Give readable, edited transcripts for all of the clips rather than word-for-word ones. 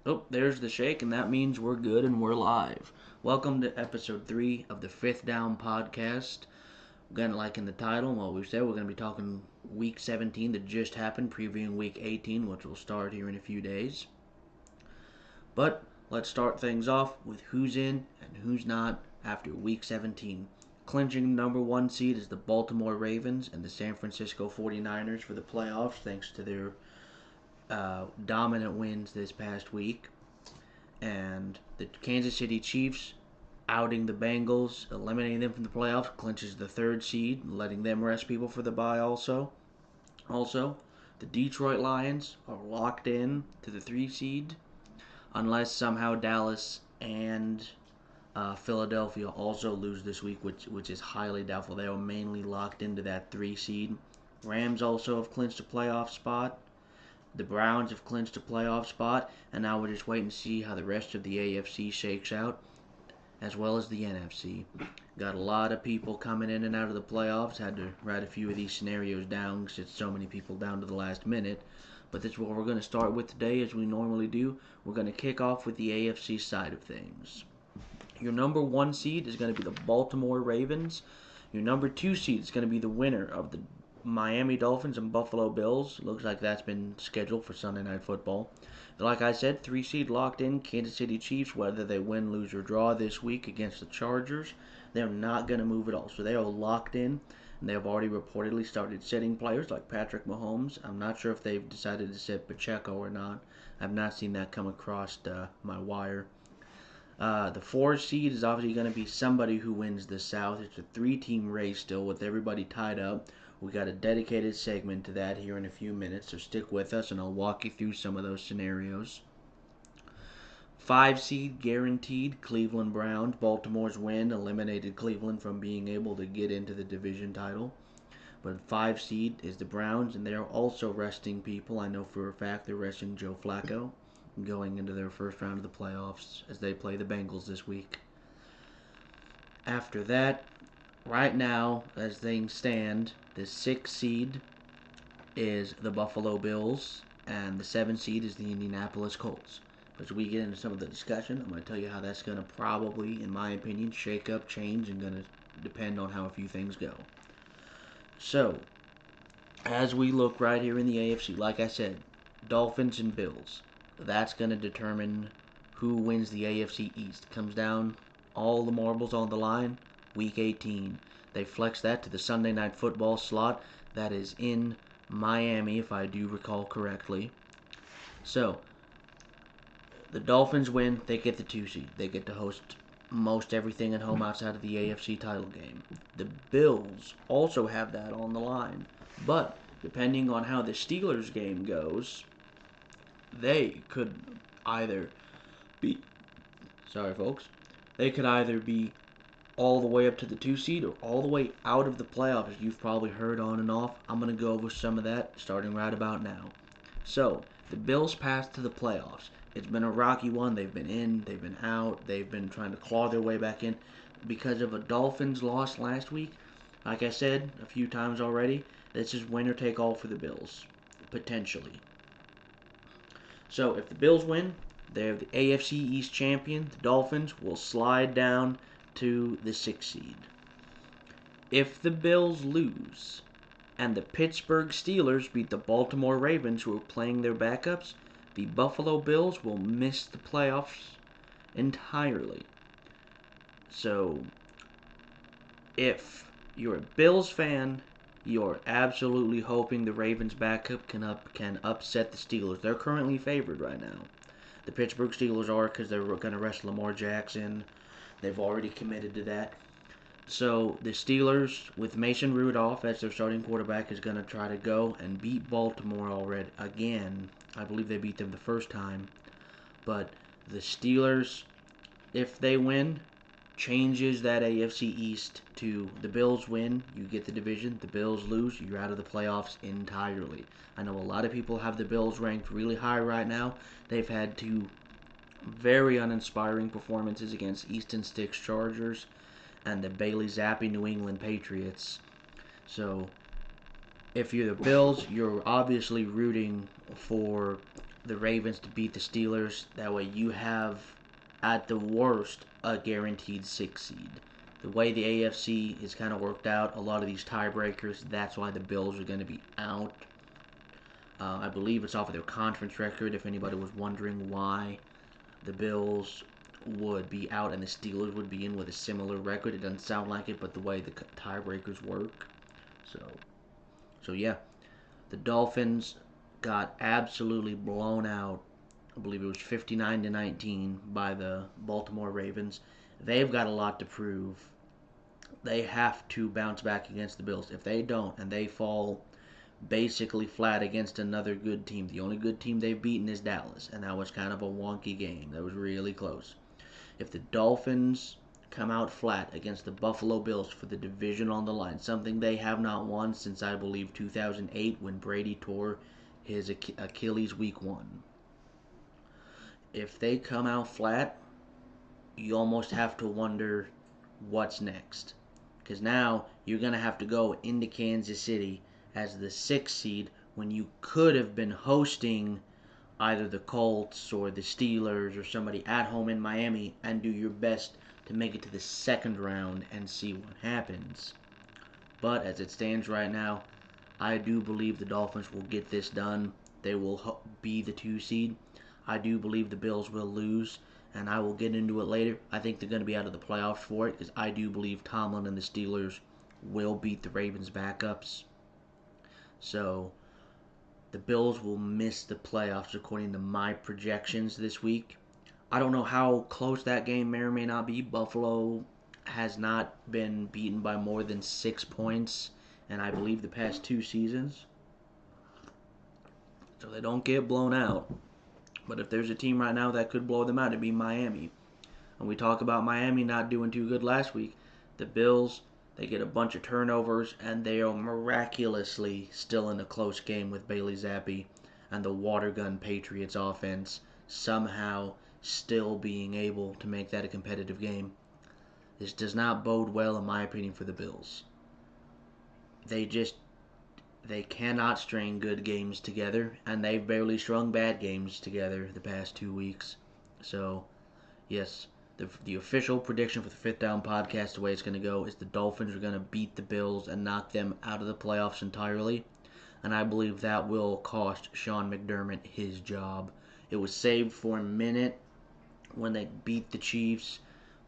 Oh, there's the shake, and that means we're good and we're live. Welcome to episode 3 of the Fifth Down podcast. Again, like in the title, what we've said, we're going to be talking week 17 that just happened, previewing week 18, which will start here in a few days. But let's start things off with who's in and who's not after week 17. Clinching number 1 seed is the Baltimore Ravens and the San Francisco 49ers for the playoffs, thanks to their dominant wins this past week. And the Kansas City Chiefs outing the Bengals, eliminating them from the playoffs, clinches the 3rd seed, letting them rest people for the bye Also, the Detroit Lions are locked in to the 3 seed unless somehow Dallas and Philadelphia also lose this week, which is highly doubtful. They are mainly locked into that 3 seed. Rams also have clinched a playoff spot. The Browns have clinched a playoff spot, and now we're just waiting to see how the rest of the AFC shakes out, as well as the NFC. Got a lot of people coming in and out of the playoffs. Had to write a few of these scenarios down because it's so many people down to the last minute. But that's what we're going to start with today, as we normally do. We're going to kick off with the AFC side of things. Your number 1 seed is going to be the Baltimore Ravens. Your number 2 seed is going to be the winner of the Miami Dolphins and Buffalo Bills. Looks like that's been scheduled for Sunday Night Football. Like I said, 3 seed locked in, Kansas City Chiefs, whether they win, lose, or draw this week against the Chargers. They're not going to move at all. So they are locked in, and they have already reportedly started sitting players like Patrick Mahomes. I'm not sure if they've decided to sit Pacheco or not. I've not seen that come across my wire. The 4 seed is obviously going to be somebody who wins the South. It's a 3-team race still with everybody tied up. We got a dedicated segment to that here in a few minutes, so stick with us and I'll walk you through some of those scenarios. 5 seed guaranteed, Cleveland Browns. Baltimore's win eliminated Cleveland from being able to get into the division title. But 5 seed is the Browns, and they're also resting people. I know for a fact they're resting Joe Flacco going into their first round of the playoffs as they play the Bengals this week. After that, right now, as things stand, the 6 seed is the Buffalo Bills, and the 7 seed is the Indianapolis Colts. But as we get into some of the discussion, I'm going to tell you how that's going to probably, in my opinion, shake up, change, and going to depend on how a few things go. So, as we look right here in the AFC, like I said, Dolphins and Bills. That's going to determine who wins the AFC East. Comes down all the marbles on the line, week 18. They flex that to the Sunday Night Football slot that is in Miami, if I do recall correctly. So, the Dolphins win, they get the 2 seed. They get to host most everything at home outside of the AFC title game. The Bills also have that on the line. But, depending on how the Steelers game goes, they could either be, sorry folks, they could either be all the way up to the 2 seed or all the way out of the playoffs, as you've probably heard on and off. I'm going to go over some of that starting right about now. So, the Bills passed to the playoffs. It's been a rocky one. They've been in, they've been out, they've been trying to claw their way back in because of a Dolphins loss last week. Like I said a few times already, this is winner take all for the Bills, potentially. So if the Bills win, they're the AFC East champion. The Dolphins will slide down to the 6th seed. If the Bills lose and the Pittsburgh Steelers beat the Baltimore Ravens, who are playing their backups, the Buffalo Bills will miss the playoffs entirely. So if you're a Bills fan, you're absolutely hoping the Ravens backup can upset the Steelers. They're currently favored right now. The Pittsburgh Steelers are, because they're going to rest Lamar Jackson. They've already committed to that. So the Steelers, with Mason Rudolph as their starting quarterback, is going to try to go and beat Baltimore already again. I believe they beat them the first time. But the Steelers, if they win, changes that AFC East to the Bills win, you get the division. The Bills lose, you're out of the playoffs entirely. I know a lot of people have the Bills ranked really high right now. They've had 2 very uninspiring performances against Easton Sticks Chargers and the Bailey Zappi New England Patriots. So, if you're the Bills, you're obviously rooting for the Ravens to beat the Steelers. That way you have, at the worst, a guaranteed 6 seed. The way the AFC is kind of worked out, a lot of these tiebreakers, that's why the Bills are going to be out. I believe it's off of their conference record, if anybody was wondering why the Bills would be out and the Steelers would be in with a similar record. It doesn't sound like it, but the way the tiebreakers work. So yeah, the Dolphins got absolutely blown out. I believe it was 59-19 by the Baltimore Ravens. They've got a lot to prove. They have to bounce back against the Bills. If they don't, and they fall basically flat against another good team, the only good team they've beaten is Dallas, and that was kind of a wonky game. That was really close. If the Dolphins come out flat against the Buffalo Bills for the division on the line, something they have not won since, I believe, 2008 when Brady tore his Achilles week 1. If they come out flat, you almost have to wonder what's next. Because now you're going to have to go into Kansas City as the 6th seed when you could have been hosting either the Colts or the Steelers or somebody at home in Miami and do your best to make it to the second round and see what happens. But as it stands right now, I do believe the Dolphins will get this done. They will be the 2 seed. I do believe the Bills will lose, and I will get into it later. I think they're going to be out of the playoffs for it because I do believe Tomlin and the Steelers will beat the Ravens' backups. So the Bills will miss the playoffs according to my projections this week. I don't know how close that game may or may not be. Buffalo has not been beaten by more than 6 points in, I believe, the past 2 seasons. So they don't get blown out. But if there's a team right now that could blow them out, it'd be Miami. And we talk about Miami not doing too good last week. The Bills, they get a bunch of turnovers, and they are miraculously still in a close game with Bailey Zappi and the water gun Patriots offense somehow still being able to make that a competitive game. This does not bode well, in my opinion, for the Bills. They cannot string good games together, and they've barely strung bad games together the past 2 weeks. So, yes, the official prediction for the Fifth Down podcast, the way it's going to go, is the Dolphins are going to beat the Bills and knock them out of the playoffs entirely. And I believe that will cost Sean McDermott his job. It was saved for a minute when they beat the Chiefs,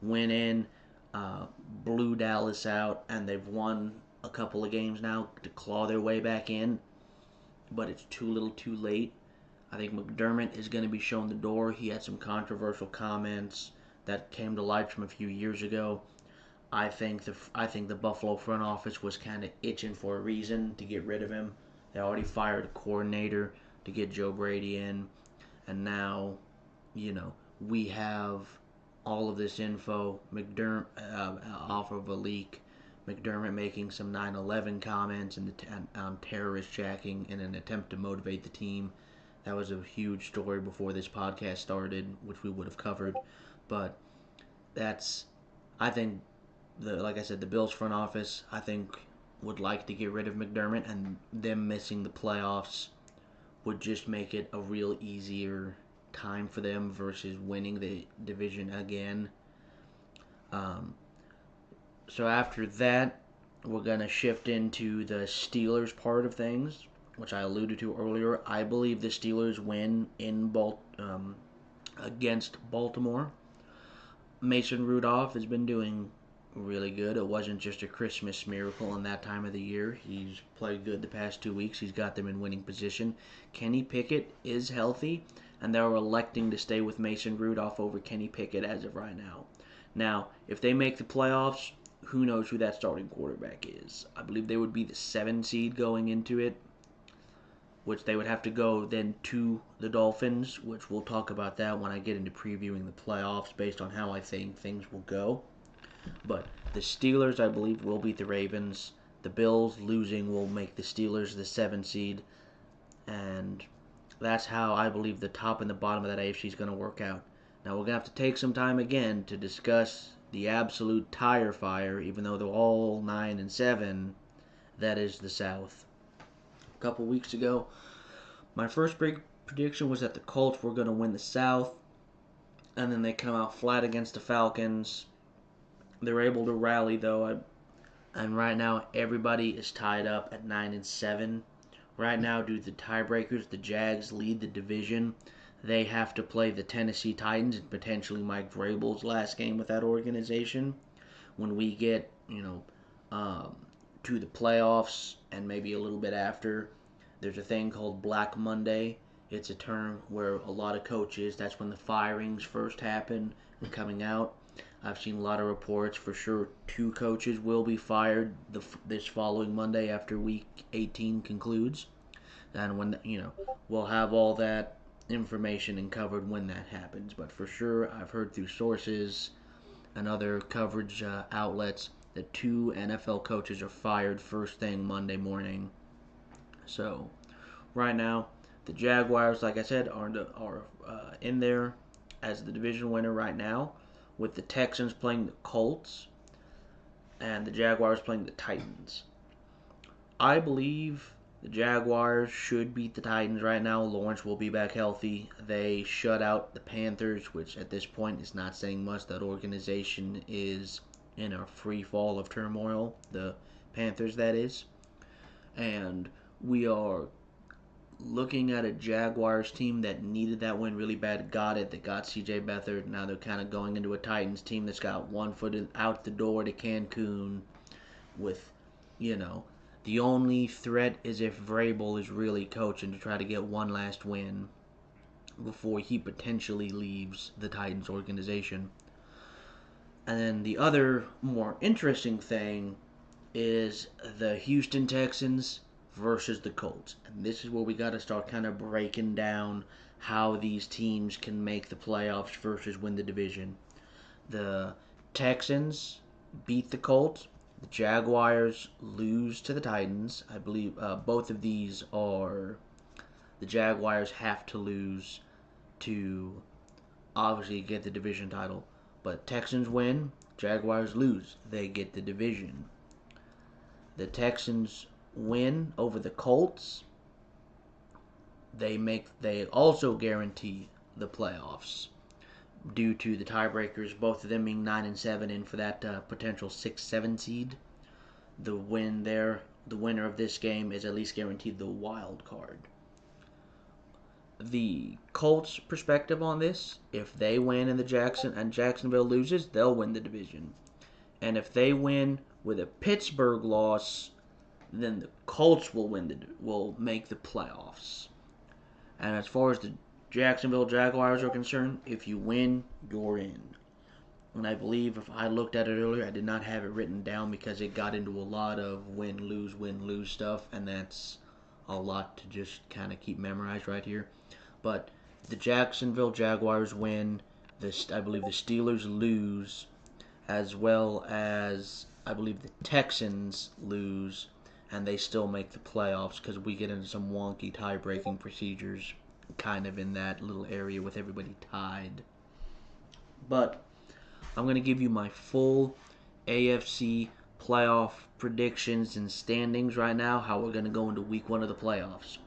went in, blew Dallas out, and they've won a couple of games now to claw their way back in, but it's too little too late. I think McDermott is going to be shown the door. He had some controversial comments that came to light from a few years ago. I think the Buffalo front office was kind of itching for a reason to get rid of him. They already fired a coordinator to get Joe Brady in, and now, we have all of this info. McDermott off of a leak. McDermott making some 9/11 comments and terrorist jacking in an attempt to motivate the team. That was a huge story before this podcast started, which we would have covered. But I think, like I said, the Bills front office, I think, would like to get rid of McDermott, and them missing the playoffs would just make it a real easier time for them versus winning the division again. So after that, we're going to shift into the Steelers part of things, which I alluded to earlier. I believe the Steelers win in against Baltimore. Mason Rudolph has been doing really good. It wasn't just a Christmas miracle in that time of the year. He's played good the past 2 weeks. He's got them in winning position. Kenny Pickett is healthy, and they're electing to stay with Mason Rudolph over Kenny Pickett as of right now. Now, if they make the playoffs, who knows who that starting quarterback is. I believe they would be the 7 seed going into it, which they would have to go then to the Dolphins, which we'll talk about that when I get into previewing the playoffs based on how I think things will go. But the Steelers, I believe, will beat the Ravens. The Bills losing will make the Steelers the 7 seed. And that's how I believe the top and the bottom of that AFC is going to work out. Now, we're going to have to take some time again to discuss the absolute tire fire, even though they're all 9-7, that is the South. A couple weeks ago, my first big prediction was that the Colts were going to win the South, and then they come out flat against the Falcons. They were able to rally though, and right now everybody is tied up at 9-7. Right now, due to the tiebreakers, the Jags lead the division. They have to play the Tennessee Titans and potentially Mike Vrabel's last game with that organization. When we get, to the playoffs and maybe a little bit after, there's a thing called Black Monday. It's a term where a lot of coaches, that's when the firings first happen and coming out. I've seen a lot of reports for sure 2 coaches will be fired this following Monday after Week 18 concludes. And when, we'll have all that information and covered when that happens. But for sure, I've heard through sources and other coverage outlets that 2 NFL coaches are fired first thing Monday morning. So, right now, the Jaguars, like I said, are in there as the division winner right now, with the Texans playing the Colts and the Jaguars playing the Titans. I believe the Jaguars should beat the Titans right now. Lawrence will be back healthy. They shut out the Panthers, which at this point is not saying much. That organization is in a free fall of turmoil. The Panthers, that is. And we are looking at a Jaguars team that needed that win really bad, got it. They got C.J. Beathard. Now they're kind of going into a Titans team that's got one foot out the door to Cancun with, the only threat is if Vrabel is really coaching to try to get one last win before he potentially leaves the Titans organization. And then the other more interesting thing is the Houston Texans versus the Colts. And this is where we got to start kind of breaking down how these teams can make the playoffs versus win the division. The Texans beat the Colts. The Jaguars lose to the Titans. I believe both of these are the Jaguars have to lose to obviously get the division title. But Texans win, Jaguars lose. They get the division. The Texans win over the Colts. They also guarantee the playoffs due to the tiebreakers, both of them being 9-7 in for that potential 6-7 seed. The winner of this game is at least guaranteed the wild card. The Colts' perspective on this: if they win and Jacksonville loses, they'll win the division. And if they win with a Pittsburgh loss, then the Colts will make the playoffs. And as far as the Jacksonville Jaguars are concerned, if you win, you're in. And I believe if I looked at it earlier, I did not have it written down because it got into a lot of win-lose stuff, and that's a lot to just kind of keep memorized right here. But the Jacksonville Jaguars win. I believe the Steelers lose, as well as I believe the Texans lose, and they still make the playoffs because we get into some wonky tie-breaking procedures kind of in that little area with everybody tied. But I'm going to give you my full AFC playoff predictions and standings right now, how we're going to go into week 1 of the playoffs.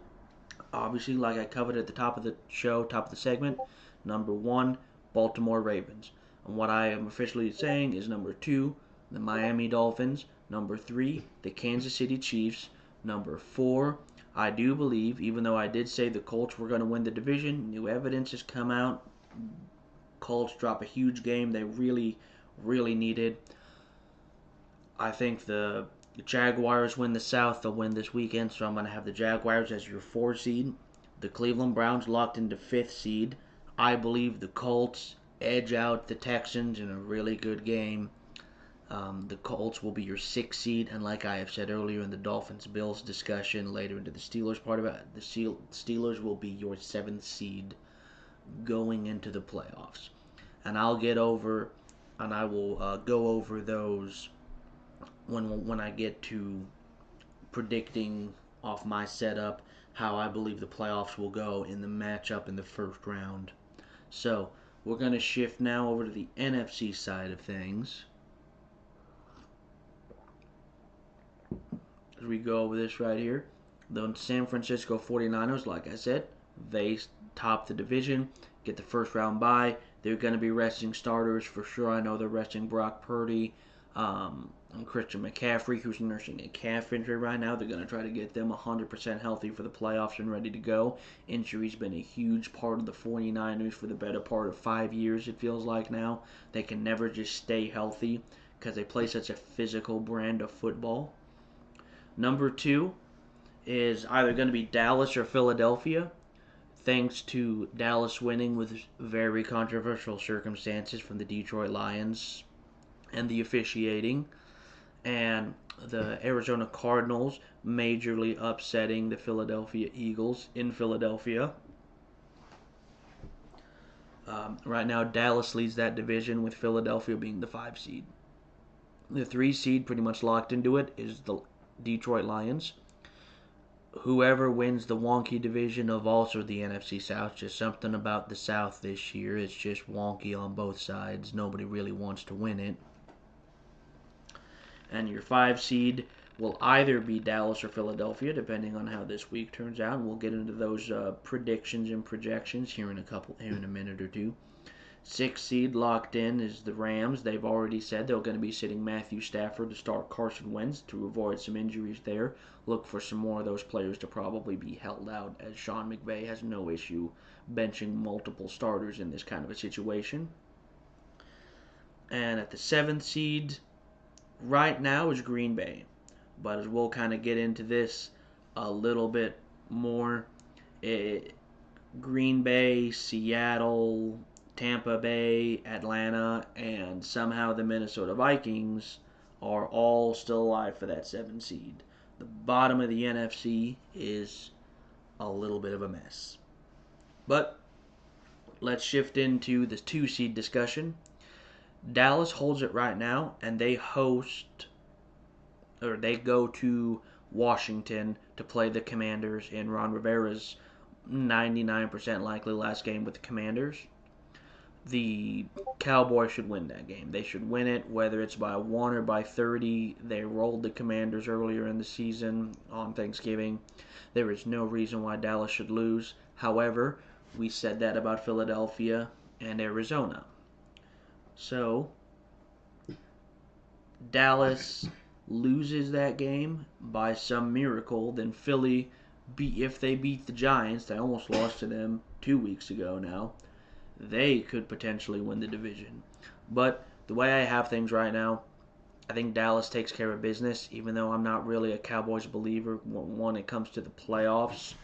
Obviously, like I covered at the top of the show, top of the segment, number 1, Baltimore Ravens. And what I am officially saying is number 2, the Miami Dolphins. Number 3, the Kansas City Chiefs. Number 4, I do believe, even though I did say the Colts were going to win the division, new evidence has come out. Colts drop a huge game they really, really needed. I think the Jaguars win the South. They'll win this weekend, so I'm going to have the Jaguars as your 4 seed. The Cleveland Browns locked into 5th seed. I believe the Colts edge out the Texans in a really good game. The Colts will be your 6th seed, and like I have said earlier in the Dolphins-Bills discussion, later into the Steelers part of it, the Steelers will be your 7th seed going into the playoffs. And I will go over those when I get to predicting off my setup how I believe the playoffs will go in the matchup in the first round. So we're going to shift now over to the NFC side of things. As we go over this right here, the San Francisco 49ers, like I said, They top the division, get the first round bye. They're going to be resting starters for sure. I know they're resting Brock Purdy and Christian McCaffrey, who's nursing a calf injury right now. They're going to try to get them 100% healthy for the playoffs and ready to go. Injury's been a huge part of the 49ers for the better part of 5 years, it feels like now. They can never just stay healthy because they play such a physical brand of football. Number 2 is either going to be Dallas or Philadelphia, thanks to Dallas winning with very controversial circumstances from the Detroit Lions and the officiating, and the Arizona Cardinals majorly upsetting the Philadelphia Eagles in Philadelphia. Right now, Dallas leads that division with Philadelphia being the 5 seed. The 3 seed, pretty much locked into it, is the Detroit Lions. Whoever wins the wonky division of also the NFC South, just something about the South this year, it's just wonky on both sides. Nobody really wants to win it. And your 5 seed will either be Dallas or Philadelphia, depending on how this week turns out. And we'll get into those predictions and projections here in a minute or two. 6 seed locked in is the Rams. They've already said they're going to be sitting Matthew Stafford to start Carson Wentz to avoid some injuries there. Look for some more of those players to probably be held out, as Sean McVay has no issue benching multiple starters in this kind of a situation. And at the 7th seed, right now is Green Bay. But as we'll kind of get into this a little bit more, Green Bay, Seattle, Tampa Bay, Atlanta, and somehow the Minnesota Vikings are all still alive for that 7 seed. The bottom of the NFC is a little bit of a mess. But let's shift into the 2 seed discussion. Dallas holds it right now, and they go to Washington to play the Commanders in Ron Rivera's 99% likely last game with the Commanders. The Cowboys should win that game. They should win it, whether it's by 1 or by 30. They rolled the Commanders earlier in the season on Thanksgiving. There is no reason why Dallas should lose. However, we said that about Philadelphia and Arizona. So, Dallas loses that game by some miracle, then Philly, if they beat the Giants, they almost lost to them 2 weeks ago now, they could potentially win the division. But the way I have things right now, I think Dallas takes care of business, even though I'm not really a Cowboys believer when it comes to the playoffs.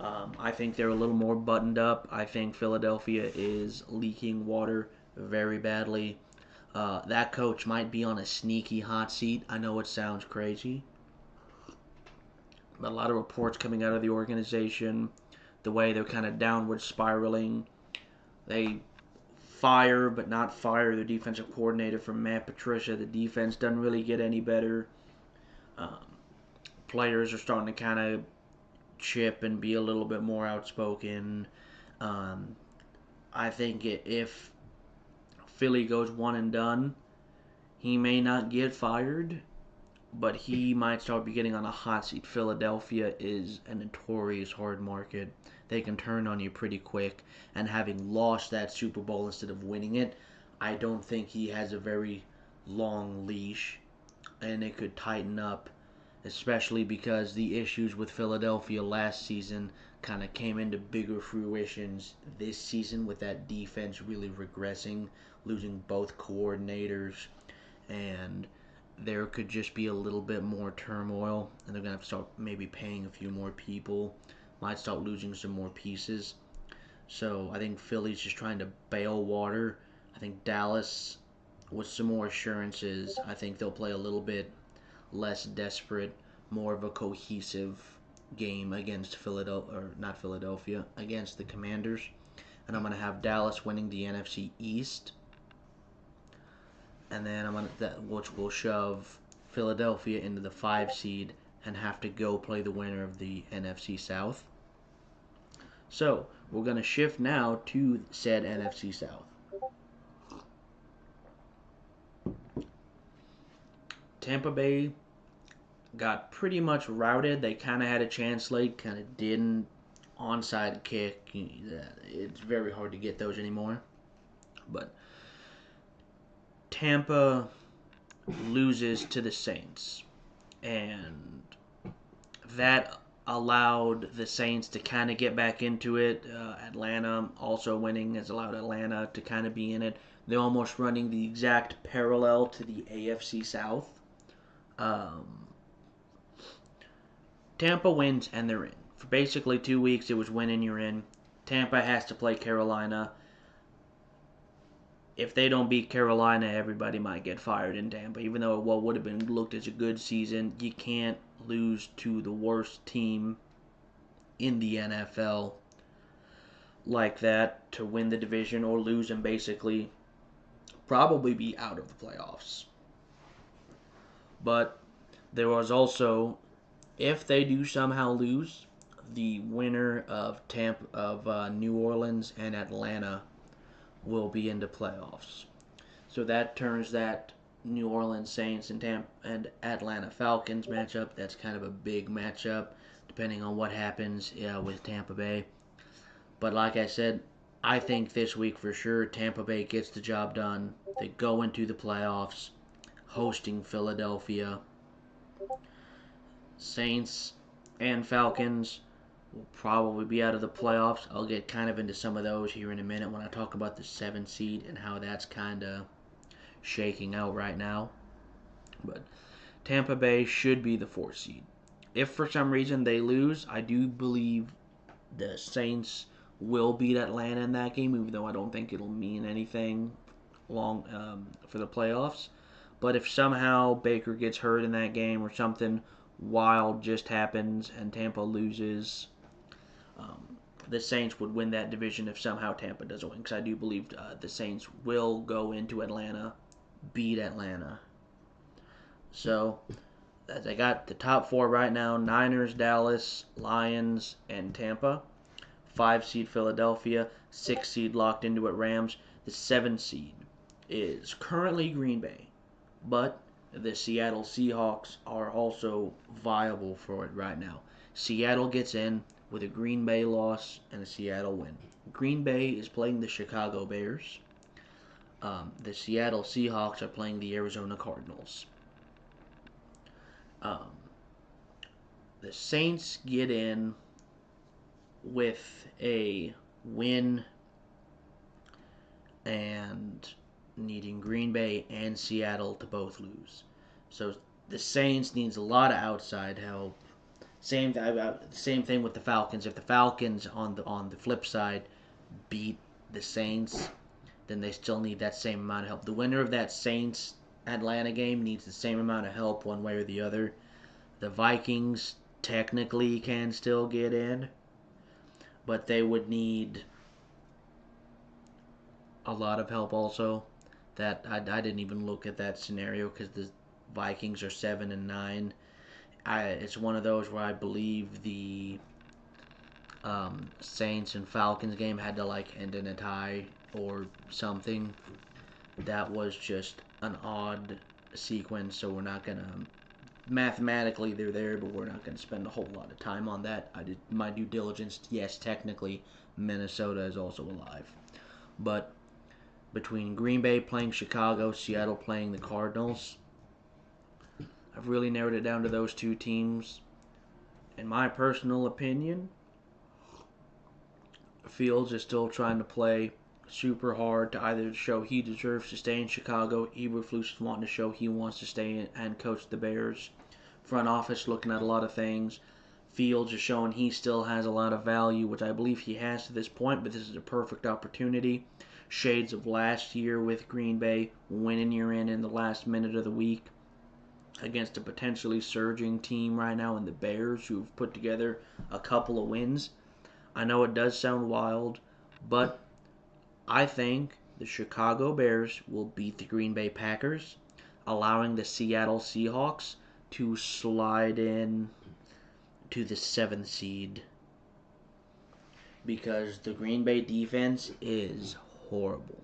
I think they're a little more buttoned up. I think Philadelphia is leaking water very badly. That coach might be on a sneaky hot seat. I know it sounds crazy, but a lot of reports coming out of the organization, the way they're kind of downward spiraling. They fire but not fire their defensive coordinator from Matt Patricia. The defense doesn't really get any better. Players are starting to kind of chip and be a little bit more outspoken. I think if Philly goes one and done, he may not get fired, but he might start getting on a hot seat. Philadelphia is a notorious hard market. They can turn on you pretty quick, and having lost that Super Bowl instead of winning it, I don't think he has a very long leash, and it could tighten up, especially because the issues with Philadelphia last season kind of came into bigger fruitions this season with that defense really regressing, losing both coordinators, and there could just be a little bit more turmoil, and they're going to have to start maybe paying a few more people, might start losing some more pieces. So I think Philly's just trying to bail water. I think Dallas, with some more assurances, I think they'll play a little bit less desperate, more of a cohesive game against against the Commanders. And I'm going to have Dallas winning the NFC East. And then which will shove Philadelphia into the 5 seed and have to go play the winner of the NFC South. So, we're going to shift now to said NFC South. Tampa Bay got pretty much routed. They kind of had a chance late, kind of didn't. onside kick. It's very hard to get those anymore. But Tampa loses to the Saints, and that allowed the Saints to kind of get back into it. Atlanta also winning has allowed Atlanta to kind of be in it. They're almost running the exact parallel to the AFC South. Um, Tampa wins and they're in. For basically 2 weeks, it was win and you're in. Tampa has to play Carolina. If they don't beat Carolina, everybody might get fired in Tampa. Even though what would have been looked as a good season, you can't lose to the worst team in the NFL like that to win the division, or lose and basically probably be out of the playoffs. But there was also, if they do somehow lose, the winner of New Orleans and Atlanta will be into playoffs. So that turns that New Orleans Saints and Atlanta Falcons matchup. That's kind of a big matchup, depending on what happens with Tampa Bay. But like I said, I think this week for sure Tampa Bay gets the job done. They go into the playoffs, hosting Philadelphia. Saints and Falcons will probably be out of the playoffs. I'll get kind of into some of those here in a minute when I talk about the 7 seed and how that's kind of shaking out right now. But Tampa Bay should be the 4 seed. If for some reason they lose, I do believe the Saints will beat Atlanta in that game, even though I don't think it'll mean anything long for the playoffs. But if somehow Baker gets hurt in that game or something wild just happens and Tampa loses, the Saints would win that division if somehow Tampa doesn't win. Because I do believe the Saints will go into Atlanta, beat Atlanta. So they got the top 4 right now: Niners, Dallas, Lions, and Tampa. 5 seed Philadelphia, 6 seed locked into it Rams. The 7 seed is currently Green Bay, but the Seattle Seahawks are also viable for it right now. Seattle gets in with a Green Bay loss and a Seattle win. Green Bay is playing the Chicago Bears. The Seattle Seahawks are playing the Arizona Cardinals. The Saints get in with a win and needing Green Bay and Seattle to both lose. So the Saints needs a lot of outside help. Same thing with the Falcons. If the Falcons on the flip side beat the Saints, then they still need that same amount of help. The winner of that Saints Atlanta game needs the same amount of help one way or the other. The Vikings technically can still get in, but they would need a lot of help also. That I didn't even look at that scenario because the Vikings are 7-9. It's one of those where I believe the Saints and Falcons game had to end in a tie or something. That was just an odd sequence, so we're not gonna. Mathematically, they're there, but we're not going to spend a whole lot of time on that. I did my due diligence. Yes, technically, Minnesota is also alive. But between Green Bay playing Chicago, Seattle playing the Cardinals, I've really narrowed it down to those 2 teams. In my personal opinion, Fields is still trying to play super hard to either show he deserves to stay in Chicago. Eberflus is wanting to show he wants to stay in and coach the Bears. Front office looking at a lot of things. Fields is showing he still has a lot of value, which I believe he has to this point, but this is a perfect opportunity. Shades of last year with Green Bay, winning you're in the last minute of the week against a potentially surging team right now in the Bears, who've put together a couple of wins. I know it does sound wild, but I think the Chicago Bears will beat the Green Bay Packers, allowing the Seattle Seahawks to slide in to the 7th seed, because the Green Bay defense is horrible.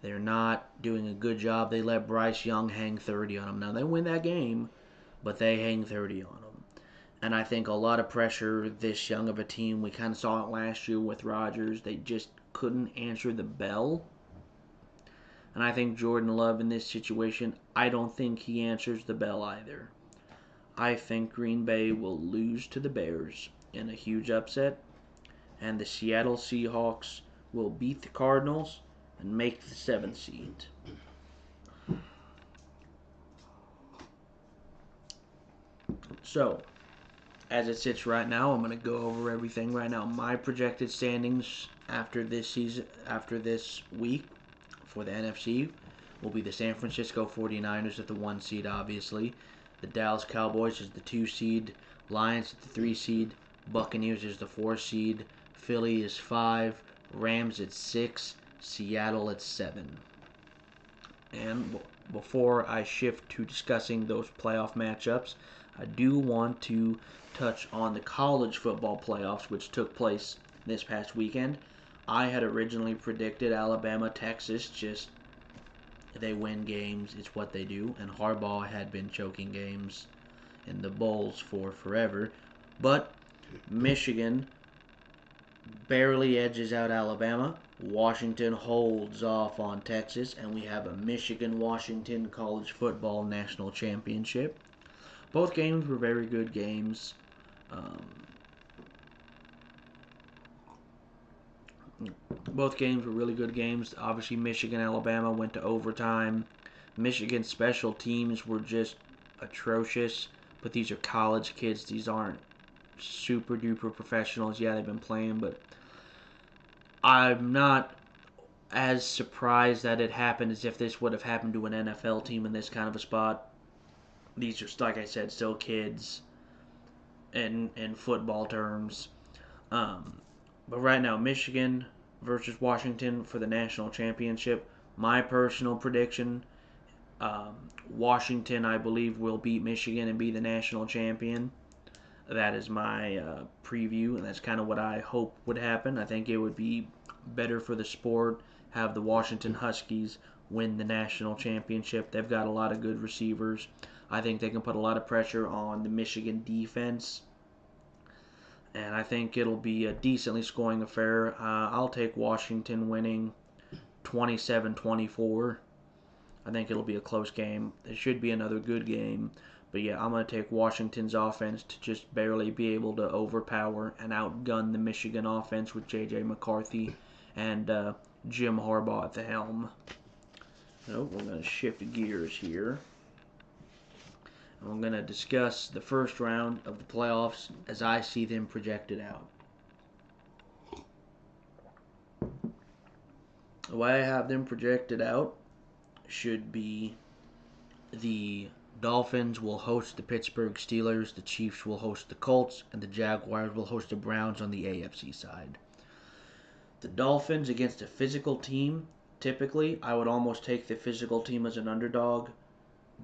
They're not doing a good job. They let Bryce Young hang 30 on them. Now, they win that game, but they hang 30 on them. And I think a lot of pressure this young of a team. We kind of saw it last year with Rodgers. They just couldn't answer the bell. And I think Jordan Love in this situation, I don't think he answers the bell either. I think Green Bay will lose to the Bears in a huge upset, and the Seattle Seahawks will beat the Cardinals and make the 7th seed. So, as it sits right now, I'm going to go over everything right now. My projected standings after this week for the NFC will be the San Francisco 49ers at the 1 seed, obviously. The Dallas Cowboys is the 2 seed. Lions at the 3 seed. Buccaneers is the 4 seed. Philly is 5. Rams at 6. Seattle at 7. And before I shift to discussing those playoff matchups, I do want to touch on the college football playoffs, which took place this past weekend. I had originally predicted Alabama, Texas, just they win games, it's what they do, and Harbaugh had been choking games in the bowls for forever. But Michigan barely edges out Alabama. Washington holds off on Texas, and we have a Michigan-Washington College Football National Championship. Both games were very good games. Both games were really good games. Obviously, Michigan-Alabama went to overtime. Michigan's special teams were just atrocious, but these are college kids. These aren't super-duper professionals. Yeah, they've been playing, but I'm not as surprised that it happened as if this would have happened to an NFL team in this kind of a spot. These are, like I said, still kids in football terms. But right now, Michigan versus Washington for the national championship. My personal prediction, Washington, I believe, will beat Michigan and be the national champion. That is my preview, and that's kind of what I hope would happen. I think it would be better for the sport, have the Washington Huskies win the national championship. They've got a lot of good receivers. I think they can put a lot of pressure on the Michigan defense, and I think it'll be a decently scoring affair. I'll take Washington winning 27-24. I think it'll be a close game. It should be another good game. But yeah, I'm going to take Washington's offense to just barely be able to overpower and outgun the Michigan offense with J.J. McCarthy and Jim Harbaugh at the helm. So we're going to shift gears here. And we're going to discuss the first round of the playoffs as I see them projected out. The way I have them projected out should be the Dolphins will host the Pittsburgh Steelers, the Chiefs will host the Colts, and the Jaguars will host the Browns on the AFC side. The Dolphins against a physical team, typically, I would almost take the physical team as an underdog,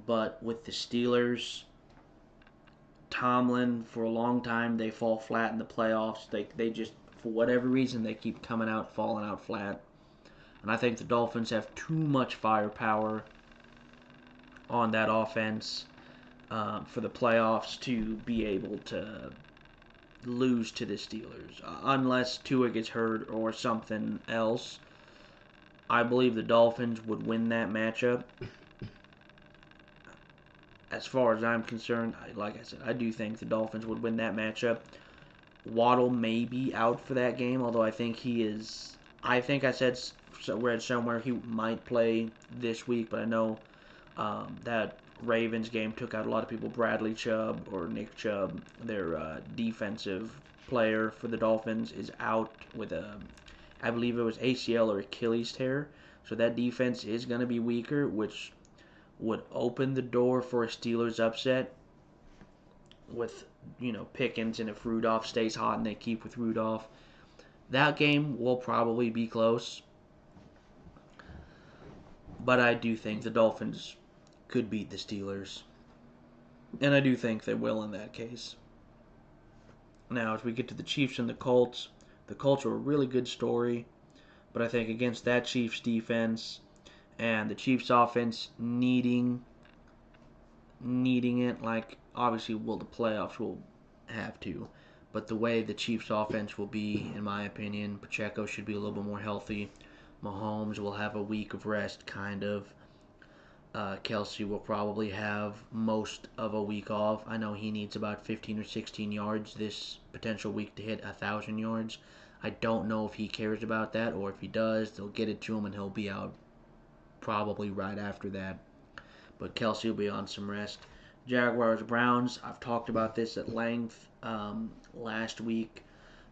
but with the Steelers, Tomlin, for a long time, they fall flat in the playoffs. They just, for whatever reason, they keep falling out flat. And I think the Dolphins have too much firepower on that offense for the playoffs to be able to lose to the Steelers. Unless Tua gets hurt or something else, I believe the Dolphins would win that matchup. As far as I'm concerned, like I said, I do think the Dolphins would win that matchup. Waddle may be out for that game, although I think he is. I think I said read somewhere he might play this week, but I know that Ravens game took out a lot of people. Bradley Chubb or Nick Chubb, their defensive player for the Dolphins, is out with I believe it was ACL or Achilles tear. So that defense is going to be weaker, which would open the door for a Steelers upset with, Pickens, and if Rudolph stays hot and they keep with Rudolph. That game will probably be close. But I do think the Dolphins could beat the Steelers. And I do think they will in that case. Now, as we get to the Chiefs and the Colts are a really good story. But I think against that Chiefs defense and the Chiefs offense needing it, like, obviously, the playoffs will have to. But the way the Chiefs' offense will be, in my opinion, Pacheco should be a little bit more healthy. Mahomes will have a week of rest, kind of. Kelsey will probably have most of a week off. I know he needs about 15 or 16 yards this potential week to hit 1,000 yards. I don't know if he cares about that, or if he does, they'll get it to him and he'll be out probably right after that. But Kelsey will be on some rest. Jaguars, Browns, I've talked about this at length last week.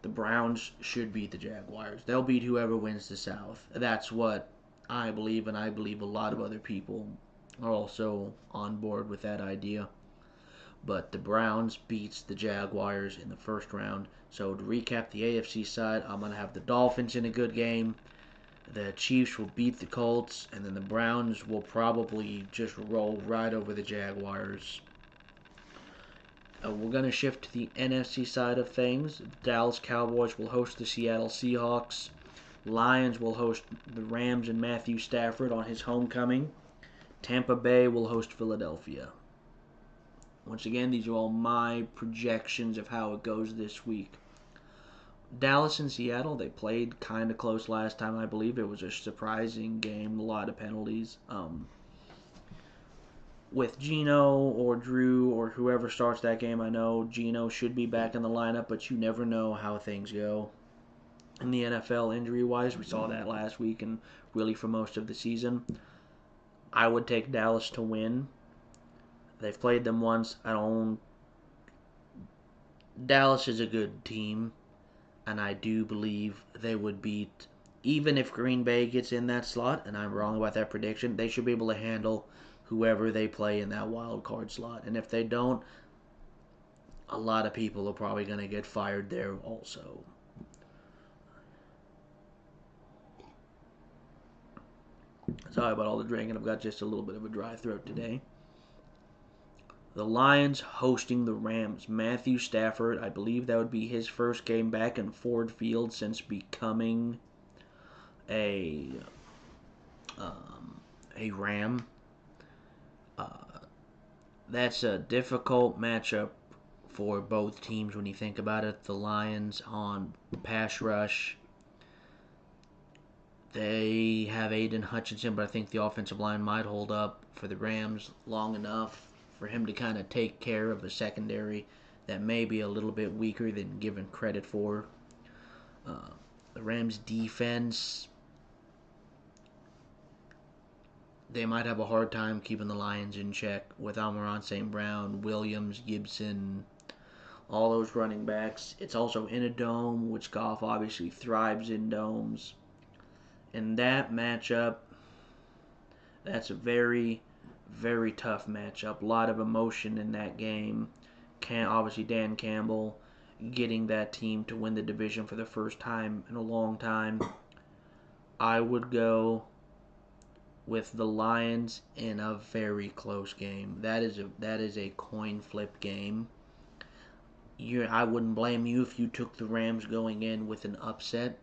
The Browns should beat the Jaguars. They'll beat whoever wins the South. That's what I believe, and I believe a lot of other people are also on board with that idea. But the Browns beats the Jaguars in the first round. So to recap the AFC side, I'm going to have the Dolphins in a good game. The Chiefs will beat the Colts, and then the Browns will probably just roll right over the Jaguars. We're going to shift to the NFC side of things. The Dallas Cowboys will host the Seattle Seahawks. Lions will host the Rams and Matthew Stafford on his homecoming. Tampa Bay will host Philadelphia. Once again, these are all my projections of how it goes this week. Dallas and Seattle, they played kind of close last time, I believe. It was a surprising game, a lot of penalties. With Geno or Drew or whoever starts that game, I know Geno should be back in the lineup, but you never know how things go. In the NFL, injury-wise, we saw that last week and really for most of the season. I would take Dallas to win. They've played them once. Dallas is a good team, and I do believe they would beat, even if Green Bay gets in that slot, and I'm wrong about that prediction, they should be able to handle whoever they play in that wild card slot. And if they don't, a lot of people are probably going to get fired there also. Sorry about all the drinking. I've got just a little bit of a dry throat today. The Lions hosting the Rams. Matthew Stafford, I believe that would be his first game back in Ford Field since becoming a Ram. That's a difficult matchup for both teams when you think about it. The Lions on pass rush. They have Aiden Hutchinson, but I think the offensive line might hold up for the Rams long enough for him to kind of take care of a secondary that may be a little bit weaker than given credit for. The Rams' defense, they might have a hard time keeping the Lions in check with Amon-Ra St. Brown, Williams, Gibson, all those running backs. It's also in a dome, which Goff obviously thrives in domes. In that matchup, that's a very, very tough matchup. A lot of emotion in that game. Obviously, Dan Campbell getting that team to win the division for the first time in a long time. I would go with the Lions in a very close game. That is a coin flip game. I wouldn't blame you if you took the Rams going in with an upset.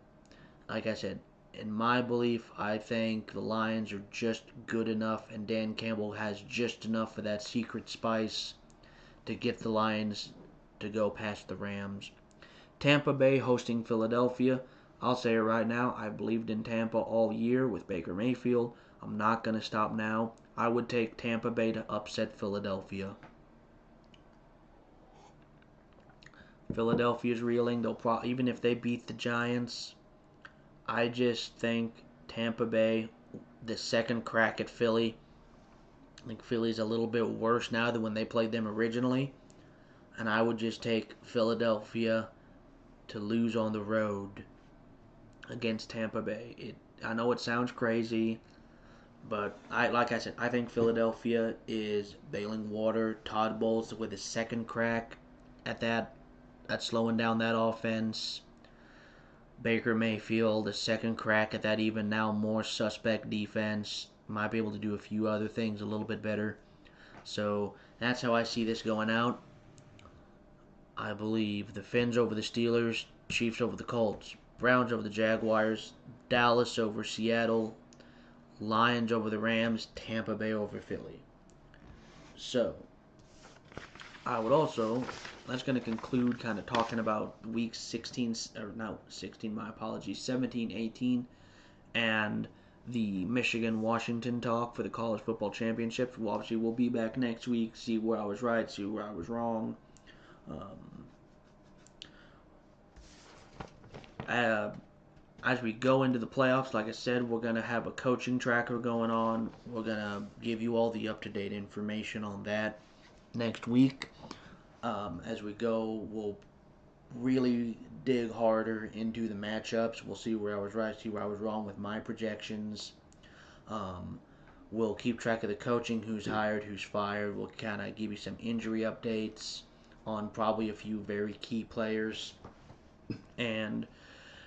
Like I said, in my belief, I think the Lions are just good enough, and Dan Campbell has just enough of that secret spice to get the Lions to go past the Rams. Tampa Bay hosting Philadelphia. I'll say it right now, I believed in Tampa all year with Baker Mayfield. I'm not going to stop now. I would take Tampa Bay to upset Philadelphia. Philadelphia's reeling. Even if they beat the Giants, I just think Tampa Bay, the second crack at Philly. I think Philly's a little bit worse now than when they played them originally. And I would just take Philadelphia to lose on the road against Tampa Bay. I know it sounds crazy, but like I said, I think Philadelphia is bailing water. Todd Bowles with his second crack at slowing down that offense. Baker Mayfield, a second crack at that even now more suspect defense. Might be able to do a few other things a little bit better. So that's how I see this going out. I believe the Finns over the Steelers, Chiefs over the Colts, Browns over the Jaguars, Dallas over Seattle, Lions over the Rams, Tampa Bay over Philly. So I would also, that's going to conclude kind of talking about week 16, or not 16, my apologies, 17, 18, and the Michigan-Washington talk for the college football championships. Well, obviously, we'll be back next week, see where I was right, see where I was wrong. Uh, as we go into the playoffs, like I said, we're going to have a coaching tracker going on. We're going to give you all the up-to-date information on that next week. As we go, we'll really dig harder into the matchups. We'll see where I was right, see where I was wrong with my projections. Um, we'll keep track of the coaching, who's hired, who's fired. We'll kind of give you some injury updates on probably a few very key players. And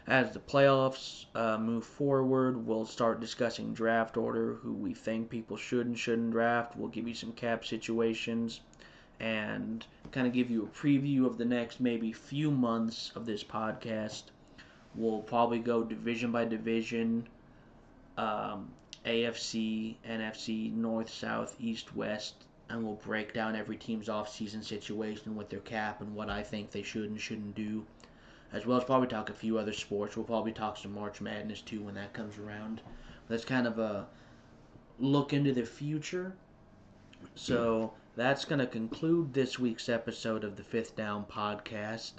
as the playoffs move forward, we'll start discussing draft order, who we think people should and shouldn't draft. We'll give you some cap situations and kind of give you a preview of the next maybe few months of this podcast. We'll probably go division by division, AFC, NFC, North, South, East, West, and we'll break down every team's off-season situation with their cap and what I think they should and shouldn't do, as well as probably talk a few other sports. We'll probably talk some March Madness too when that comes around. That's kind of a look into the future. So that's going to conclude this week's episode of the Fifth Down Podcast.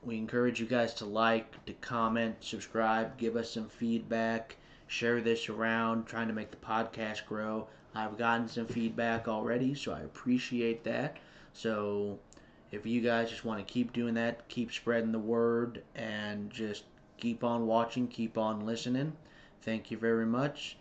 We encourage you guys to like, to comment, subscribe, give us some feedback, share this around, trying to make the podcast grow. I've gotten some feedback already, so I appreciate that. So if you guys just want to keep doing that, keep spreading the word, and just keep on watching, keep on listening. Thank you very much.